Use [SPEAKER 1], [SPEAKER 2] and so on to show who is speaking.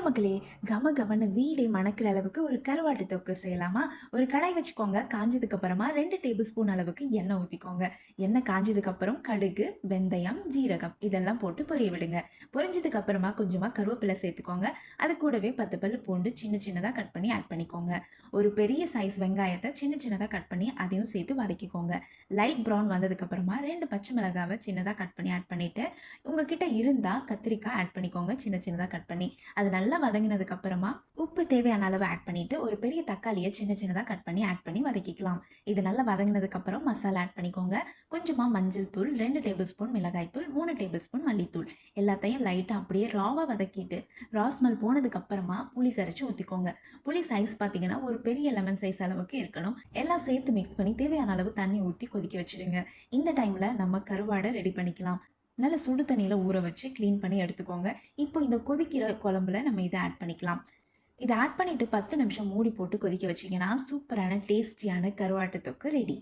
[SPEAKER 1] Hi மக்களே! கம கமன்னு வீடே மணக்கிற அளவுக்கு ஒரு கருவாட்டு தொக்கு செய்யலாமா? ஒரு கடாய் வச்சுக்கோங்க. காஞ்சதுக்கு அப்புறமா 2 டேபிள் ஸ்பூன் அளவுக்கு எண்ணெய் ஊத்திக்கோங்க. எண்ணெய் காஞ்சதுக்கு அப்புறம் கடுகு, வெந்தயம், ஜீரகம் இதெல்லாம் போட்டு பொரிய விடுங்க. பொரிஞ்சதுக்கு அப்புறமா கொஞ்சமா கருவேப்பிலை சேர்த்துக்கோங்க. அது கூடவே 10 பல்லு பூண்டு சின்ன சின்னதா கட் பண்ணி ஆட் பண்ணிக்கோங்க. ஒரு பெரிய சைஸ் வெங்காயத்த சின்ன சின்னதா கட் பண்ணி அதையும் சேர்த்து வதக்கிக்கோங்க. லைட் ப்ரவுன் வந்ததுக்கு அப்புறமா 2 பச்சை மிளகாவ சின்னதா கட் பண்ணி ஆட் பண்ணிட்டு, உங்ககிட்ட இருந்தா கத்திரிக்காய் ஆட் பண்ணிக்கோங்க சின்ன சின்னதா கட் பண்ணி. அது நல்லா வதங்கினதுக்கு அப்புறமா உப்பு தேவையான அளவு ஆட் பண்ணிட்டு ஒரு பெரிய தக்காளியை சின்ன சின்னதாக கட் பண்ணி ஆட் பண்ணி வதக்கிக்கலாம். இது நல்லா வதங்கினதுக்கு அப்புறம் மசாலா ஆட் பண்ணிக்கோங்க. கொஞ்சமா மஞ்சள் தூள், 2 டேபிள் ஸ்பூன் மிளகாய் தூள், 3 டேபிள் ஸ்பூன் மல்லித்தூள் எல்லாத்தையும் லைட்டாக அப்படியே ராவாக வதக்கிட்டு ராஸ்மல் போனதுக்கு அப்புறமா புளி கரைச்சி ஊற்றிக்கோங்க. புளி சைஸ் பார்த்தீங்கன்னா ஒரு பெரிய லெமன் சைஸ் அளவுக்கு இருக்கணும். எல்லாம் சேர்த்து மிக்ஸ் பண்ணி தேவையான அளவு தண்ணி ஊற்றி கொதிக்க வச்சிடுங்க. இந்த டைமில் நம்ம கருவாடை ரெடி பண்ணிக்கலாம். நல்ல சுடு தண்ணியில ஊற வச்சு க்ளீன் பண்ணி எடுத்துக்கோங்க. இப்போ இந்த கொதிக்கிற குழம்புல நம்ம இதை ஆட் பண்ணிக்கலாம். இதை ஆட் பண்ணிட்டு 10 நிமிஷம் மூடி போட்டு கொதிக்க வச்சீங்கன்னா சூப்பரான டேஸ்டியான கருவாட்டு தொக்கு ரெடி.